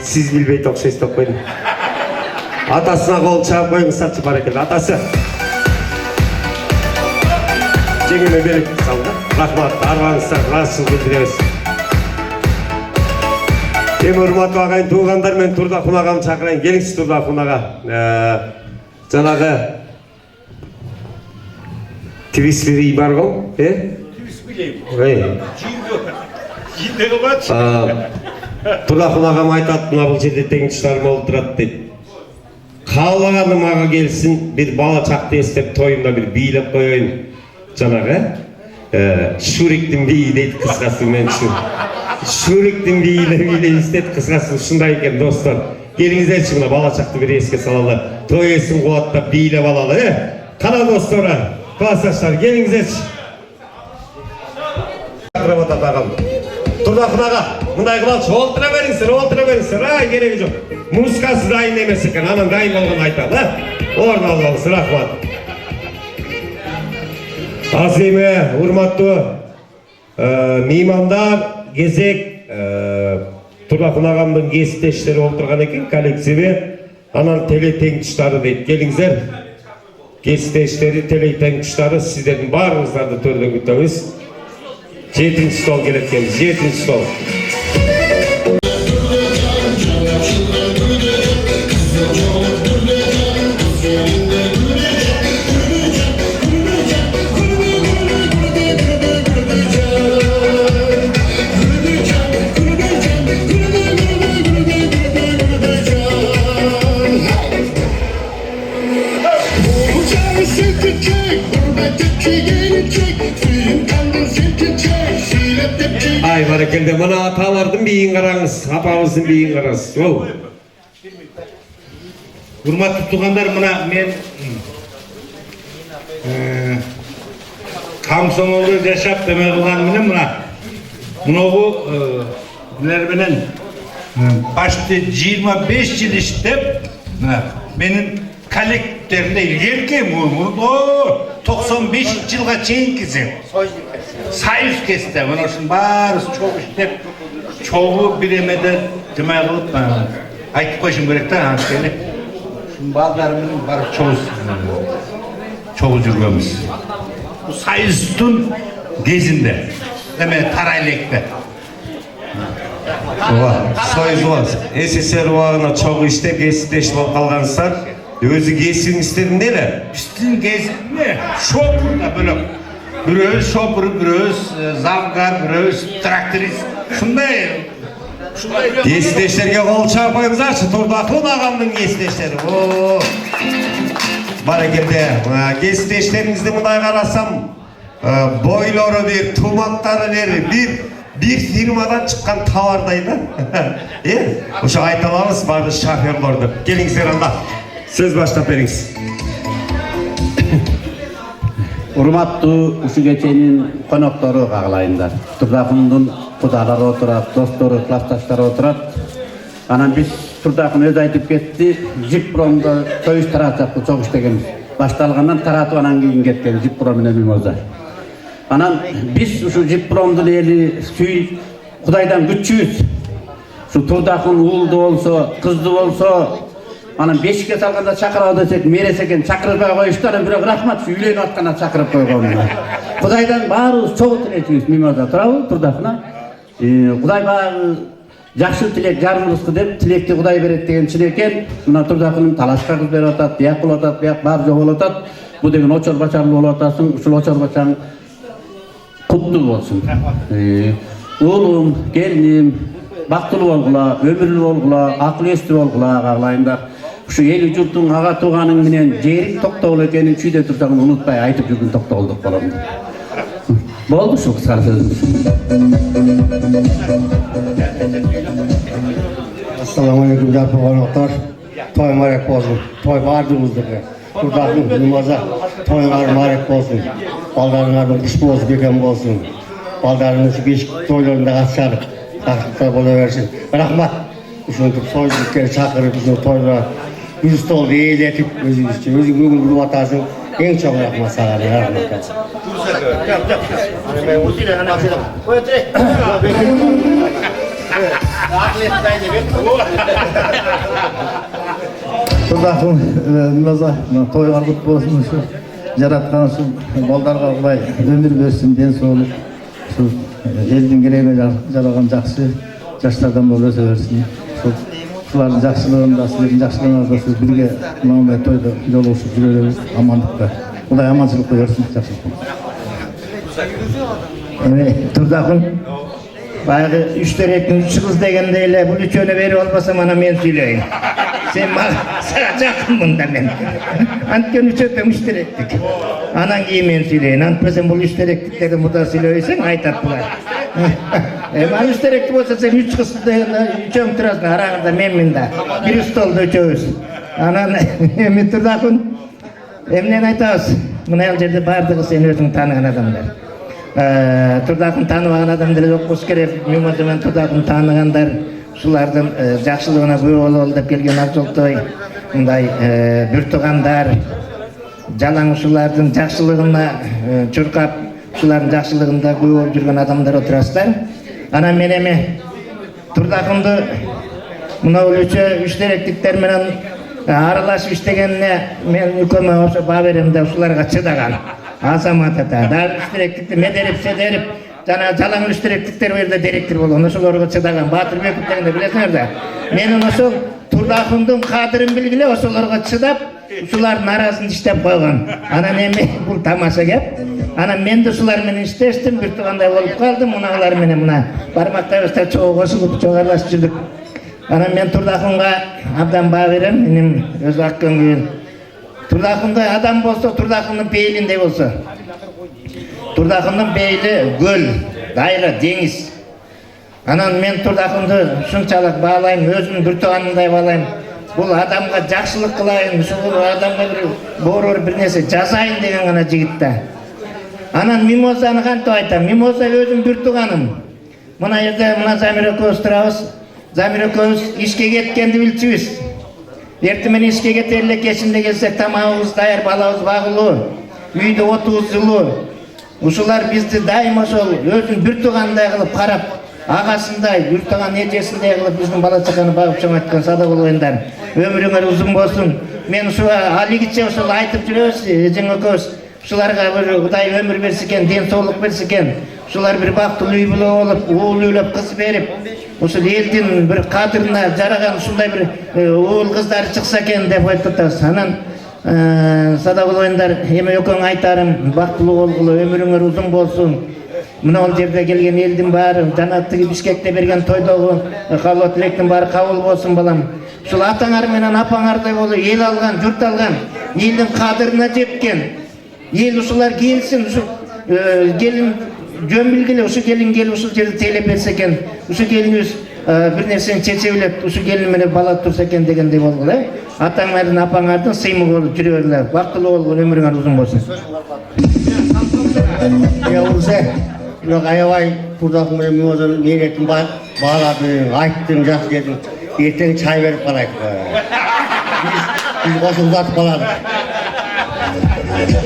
Speaker 1: Сіз білбей тоқшайыз тоқ қойдың. Атасына қол шағып қойыңыздаршы барекелді. Атасы? Жеңеме беріп салды. Рахмат, армаңыздар, разышыл білдіреміз. Урматтуу ағайын, туғандар мен Турдахун ағамды шақырайын. Келіңіз Турдахун аға. Жаңағы твистleri бар ғой? Турдахун ағам айтады, мына бұл жерде теңізшілерім болып тұрады дейді. Қалағаным аға келсін, бір бала чақты естеп тойымда бір билеп қойайын. Жаңағы Шуриктің бейі дейді қысқасы мен үшін. Шуриктің бейі істеді қысқасы шындай екен достар. Келіңіздерші мына бала чақты бір еске салалы. Той есім қуаттап бейлеп алалы. Қана достары, класташтар, келіңіздерші. Шақырабатат ағам. Турдахун аға, мұндай қылалшы, олтыра беріңіздер, керегі жоқ. Музыкасы дайын емес екен, анан дайын болған айтады. Орын алыңыз, рахмат. Азиме, урматтуу меймандар, кезек Турдахун ағамдың кесіптештері отырған екен, коллективі. Анан телетеңкіштары дейді. Келіңіздер, кесіптештері, телетеңкіштары, сіздердің барыңыздарды төрден күтеміз. 7-ші стол келеткен, 7-ші стол. Ай, барекелде, мына аталардың бейін қараңыз, апамыздың бейін қараңыз. Оу.
Speaker 10: Урматтуу туугандар, мына мен Комсомолдо жашап деме кылган менен мынагу билер менен почти 25 жыл иштеп, менин коллективтеримде илгерки 95 жылга чейинкиси союз кесте, мына ушунун баары чогуу иштеп, чогуу бир эмеде деме кылып айтып койушум керек да, анткени ушунун балдары менен барып чогуу жүргөнбүз. Bu Союздун кезинде, эме тарай электе.
Speaker 1: Союз убагы, СССР убагына чогуу иштеп, кесиптеш болуп калгансыздар. Өзү кесибин истедиң деле.
Speaker 10: Биздин кезинде шопурда бөлөк. Бирөөбүз шопур, бирөөбүз завгар, бирөөбүз тракторист. Ушундай
Speaker 1: Кесиптештерге кол чаппайыңыздарчы, Турдакул агамдын кесиптештери. Барекелде, кесиптештериңизди мындай карасам, бойлору бир, тумактары бир фирмадан чыккан товардай да. Ошо айта алабыз баары шоферлорду. Келиңиздер анда. Сөз баштап бериңиз.
Speaker 4: Урматтуу ушу кеченин коноктору кагалайындар. Турдакундун кудалары отурат, достору, классташтары отурат. Анан биз Турдакун өзү айтып кетти, Жиппромдо союз таратып чогуу иштегенбиз. Башталгандан таратып анан кийин кеткен Жиппром менен Мимоза. Анан биз ушу Жиппромдун эли сүйүп, Кудайдан күтчүбүз. Ушу Турдакун уулду болсо, кызды болсо, анан бешикке салганда чакыралы десек, мерес экен чакырбай коюшту, анан бирок рахмат үйлөнүп атканда чакырып койгонуна. Кудайдан баарыбыз чогуу тилечибиз Мимоза туурабы Турдакуна. Кудай баары жакшы тилек жарымыбызга деп тилекти Кудай берет деген чын экен. Мына Турдакунун талашка кыз берип атат, бияк болуп атат, бияк баары жок болуп атат. Бу деген очор бачарлуу болуп атасың, ушул очор бачаң куттуу болсун. Уулум, келиним бактылуу болгула, өмүрлүү болгула, акыл эстүү болгула каалайымдар. Ушу эли журтуң ага тууганың менен жериң токтогул экенин чүйдө турсаң унутпай айтып жүргөн токтогулдук болом. Болду ушул кыска сөзүм.
Speaker 9: Assalamu alaikum jarpı konoktар. Toy marek bolsun. Toy bardığımızdaki. Turdaktın Mimoza toylar marek bolsun. Baldarınların kış bozu beken bolsun. Baldarınız beşik toylarında katışar. Taktıkta boluversin. Rahmat. Uşuntup soyuzlukları çakırıp bizim toylara yüz tol eğiletip özünüzçe. Özün göğün bulup atasın. En çok rahmat sağlar. Rahmat.
Speaker 4: Турдакун Мимоза тойга кут болсун, ушу жараткан ушу балдарга Кудай өмүр берсин, ден соолук. Ушу элдин керегине жаралган жакшы жаштардан болуп өсө берсин. Ушулардын жакшылыгында, силердин жакшылыгыңызда сиз бирге мындай тойдо жолугушуп жүрө беребиз, амандыкта. Кудай аманчылык берсин, жакшылык.
Speaker 11: Турдакун баягы үч теректин үч кыз дегенде эле бул үчөөнү берип албасам анан мен сүйлөйүн. Sen sana жақынмын да мен. Анткени үчөтөң үч теректик. Анан кийин мен сүйлөйүн. Антпесем бул үч теректиктерди мурда сүйлөбөйсөң айтат булар. Эми үч теректи болсо сен үч кызды үчөөң турасың, араңызда менмин да. Бир столдо үчөөбүз. Анан эми Турдакун эмнени айтабыз? Мына жерде баардыгы сен өзүң тааныган адамдар. Турдакун тааныбаган адамдар жок болуш керек. Мимоза менен Турдакун тааныгандар. Ушулардын жакшылыгына күбө бололу деп келген Акжолтой, мындай бир туугандар жалаң ушулардын жакшылыгына чуркап, ушулардын жакшылыгында күбө болуп жүргөн адамдар отурасыздар. Анан мен эми Турдакунду мына үч теректиктер менен аралашып иштегенине мен үлкөмө ошо баа берем деп ушуларга чыдаган. Азамат ата, дагы үч теректикти медерип, седерип жана жалаң үч теректиктер берде директор болгон, ошолорго чыдаган Баатырбеков дегенде билесиңер да. Менин ошол Турдакундун кадырын билгиле, ошолорго чыдап, ушулардын арасын иштеп койгон. Анан эми бул тамаша кеп. Анан мен да ушулар менен иштештим, бир туугандай болуп калдым. Муналар менен мына бармактабызда чогуу кошулуп, чогуу аралашып жүрдүк. Анан мен Турдакунга абдан баа берем, менин өз ак көңүл. Турдакундай адам болсо, Турдакундун пейилиндей болсо. Турдакундун пейили көл, дайра, деңиз. Анан мен Турдакунду ушунчалык баалайм, өзүмдүн бир тууганымдай баалайм. Бул адамга жакшылык кылайын, ушул адамга бир бир нерсе жасайын деген гана жигит да. Анан Мимозаны кантип айтам? Мимоза өзүм бир тууганым. Мына жерде мына Замир экөөбүз турабыз. Замир экөөбүз ишке кеткенди билчүбүз. Эртең менен ишке кетер эле, кечинде келсек тамагыбыз даяр, балабыз багылуу, үйдө отубуз жылуу. Ушулар бизди дайыма ошол өзүн бир туугандай кылып карап, агасындай, бир тууган эжесиндей кылып биздин бала чаканы багып чоңойткон сада болоюндар. Өмүрүңөр узун болсун. Мен ушу алигиче ошол айтып жүрөбүз, эжең экөөбүз. Ушуларга бир Кудай өмүр берсе экен, ден соолук берсе экен. Ушулар бир бактылуу үй бүлө болуп, уул үйлөп, кыз берип, ушул элдин бир кадырына жараган ушундай бир уул кыздар чыкса экен деп айтып атабыз. Анан сада болоюндар, эми экөөң айтарым, бактылуу болгулу, өмүрүңөр узун болсун. Мына ол жерде келген элдин баары, жанаттыгы Бишкекте берген тойдогу каалоо тилектин баары кабыл болсун балам. Ушул атаңар менен апаңардай болуп эл алган, журт алган, элдин кадырына жеткен. Ел ушулар келсин, ушу келин жөн билгиле, ушу келин келип ушул жерде тейлеп берсе экен, ушу келинибиз бир нерсени чече билет, ушу келин менен бала турса экен дегендей болгула. Атаңардын, апаңардын сыймык болуп жүрө бергиле. Бактылуу болгула, өмүрүңөр узун болсун.
Speaker 9: Урсе, бирок аябай Турдакун менен Мимозанын ниетин бааладың, айттың, жакшы дедиң. Эртең чай берип карайык. Биз кошуп узатып каладык.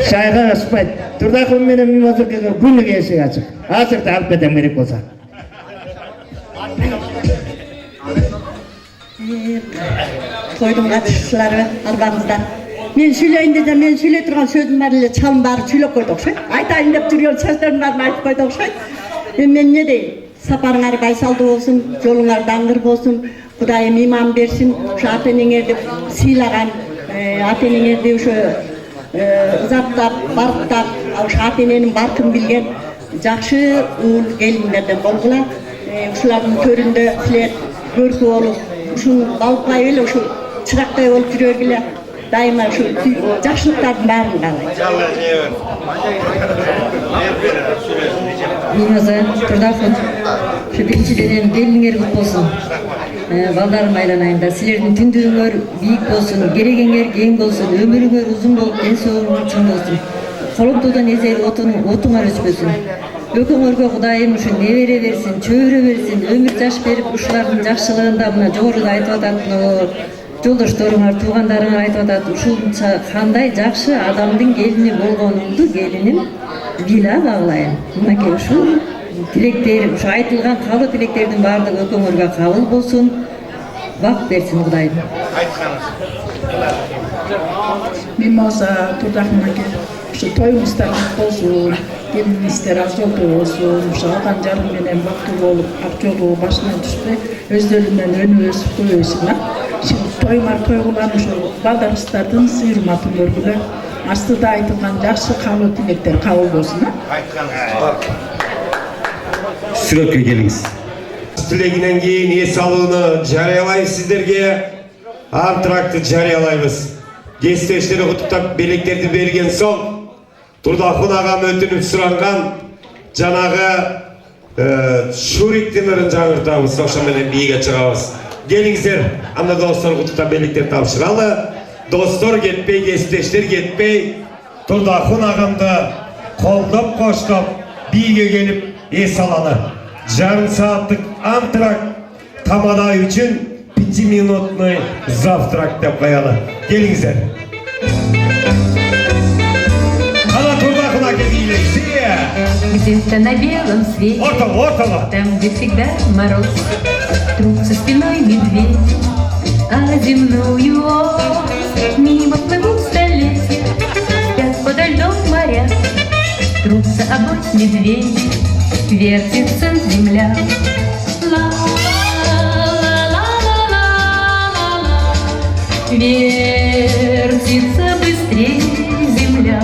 Speaker 11: Чайга ашпайт. Турдакун менен Мимоза күнү эшик ачык. Азыр да алып кетем керек болсо.
Speaker 2: Тойдун катышчылары арбаңызда. Мен сүйлөйүн десем, мен сүйлөй турган сөзүм бар эле, чалым баары сүйлөп койду окшойт. Айтайын деп жүргөн сөздөрдүн баарын айтып койду окшойт. Мен эмне дейм? Сапарыңар байсалдуу болсун, жолуңар даңгыр болсун. Кудайым иман берсин. Ушу ата энеңерди сыйлаган, ата энеңерди ушу ызаттап, барктап, ушу ата эненин баркын билген жакшы уул келиндерден болгула. Ушулардын төрүндө силер көркү болуп, ушул балкай эле ушу чырактай болуп жүрө бергиле. Дайыма ушу жакшылыктардын баарын каалайм.
Speaker 12: Мимоза, Турдакун, ушу биринчиден келиңер кут болсун. Балдарым айланайын да, силердин түндүгүңөр бийик болсун, керегеңер кең болсун, өмүрүңөр узун болуп, ден соолугуңар чың болсун. Коломтуудан эзер отуңар өчпөсүн. Экөөңөргө Кудайым ушу небере берсин, чөбүрө берсин, өмүр жаш берип, ушулардын жакшылыгында мына жогоруда айтып атат, жолдошторуңар, туугандарыңар айтып атат, ушунча кандай жакшы адамдын келини болгонуңду келиним била каалайм. Мынакей ушул тилектер, ушу айтылган каалоо тилектердин баардыгы экөөңөргө кабыл болсун, бак берсин Кудайым.
Speaker 5: Мимоза, Турдакун аке, ушу тоюңуздар болсун, келиниңиздер ак жолдо болсун, ушу алган жарым менен бактылуу болуп, ак жолу башынан түшпөй, өздөрүнөн өнүп өсүп көбөйсүн. Тоюңар той кылган ушу балдарыңыздардын сый-урматын көргүлө. Астыда айтылган жакшы каалоо тилектер кабыл болсун.
Speaker 1: Сүрөткө келиңиз. Тилегинен кийин эс алууну жарыялайбыз сиздерге. Антрактты жарыялайбыз. Кесиптештери куттуктап белектерди берген соң, Турдакун агам өтүнүп суранган жанагы шуриктин ырын жаңыртабыз, ошо менен бийге чыгабыз. Келиңиздер, анда достор куттуктап белектер тапшыралы. Достор кетпей, кесиптештер кетпей, Турдакун агамды колдоп коштоп бийге келип эс алалы. Жарым сааттык антракт тамада үчүн 5-минутный завтрак деп коелы. Келиңиздер. Ана Турдакун аке бийлейси.
Speaker 12: Где-то на белом свете,
Speaker 1: Ортого.
Speaker 12: там, где всегда мороз, трутся спиной медведь, а земную ось мимо плывут столетия, спят подо льдом моря, трутся обось медведь, вертится земля. Вертится быстрее земля.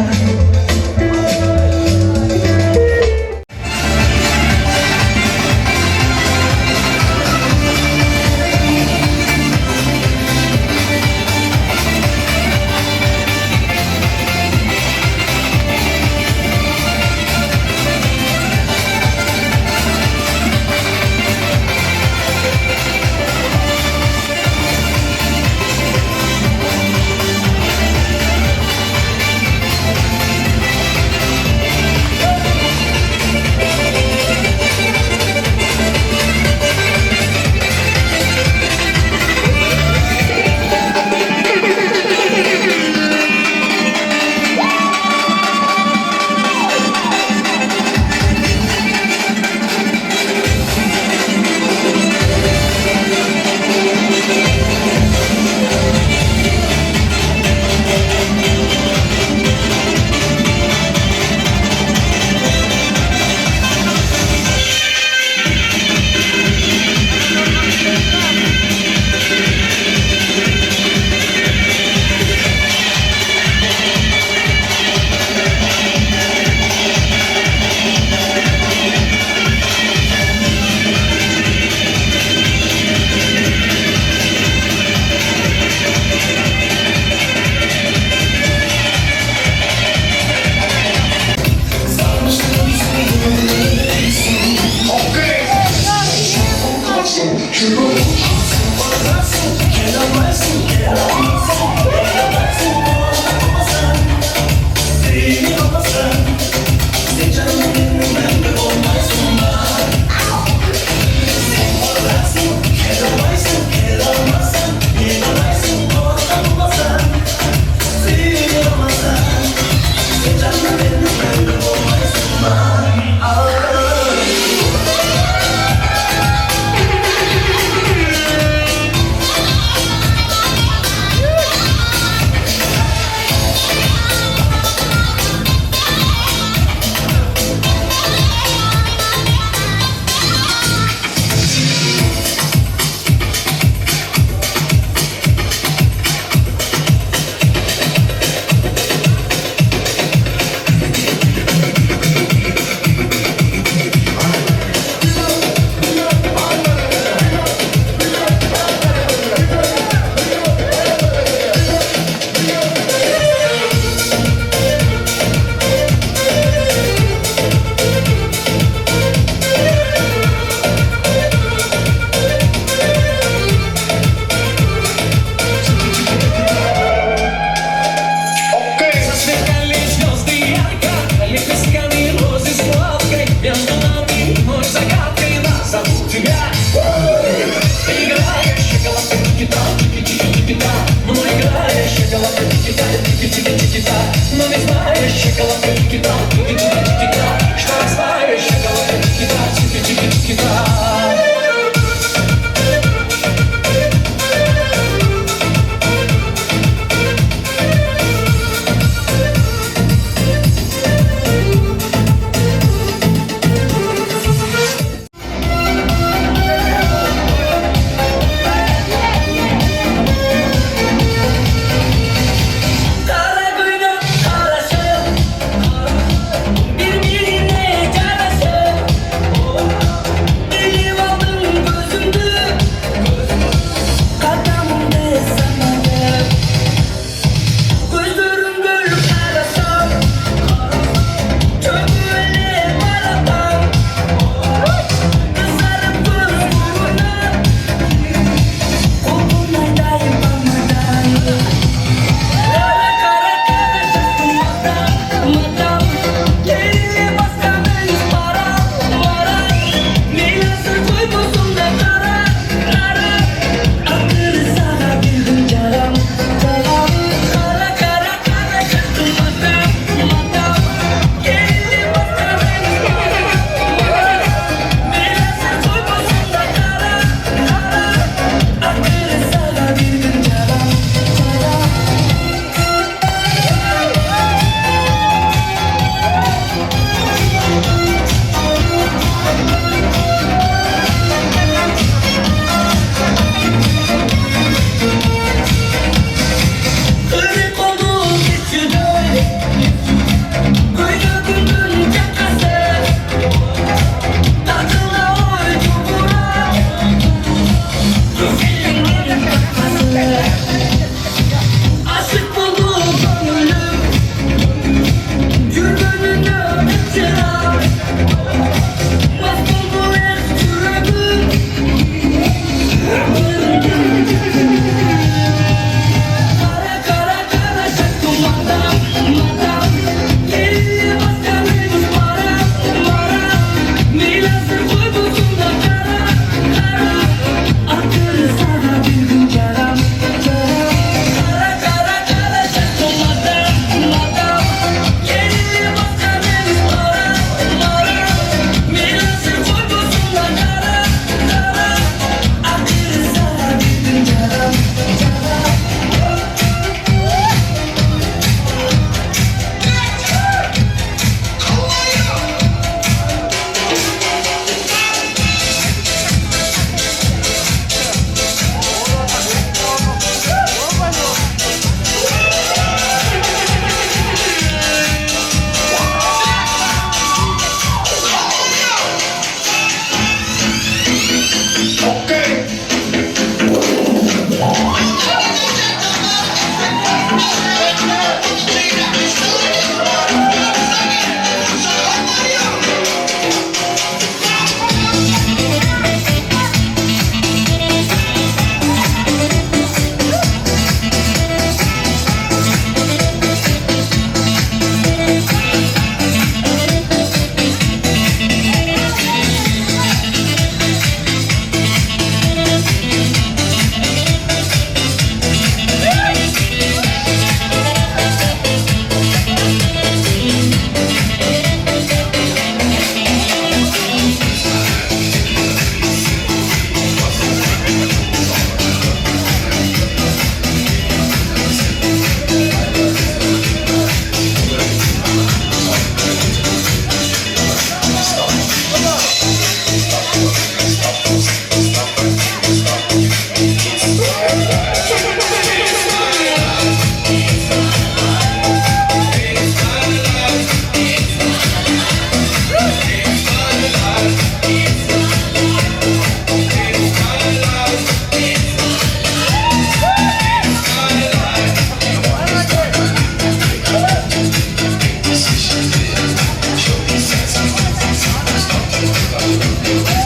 Speaker 13: Thank you.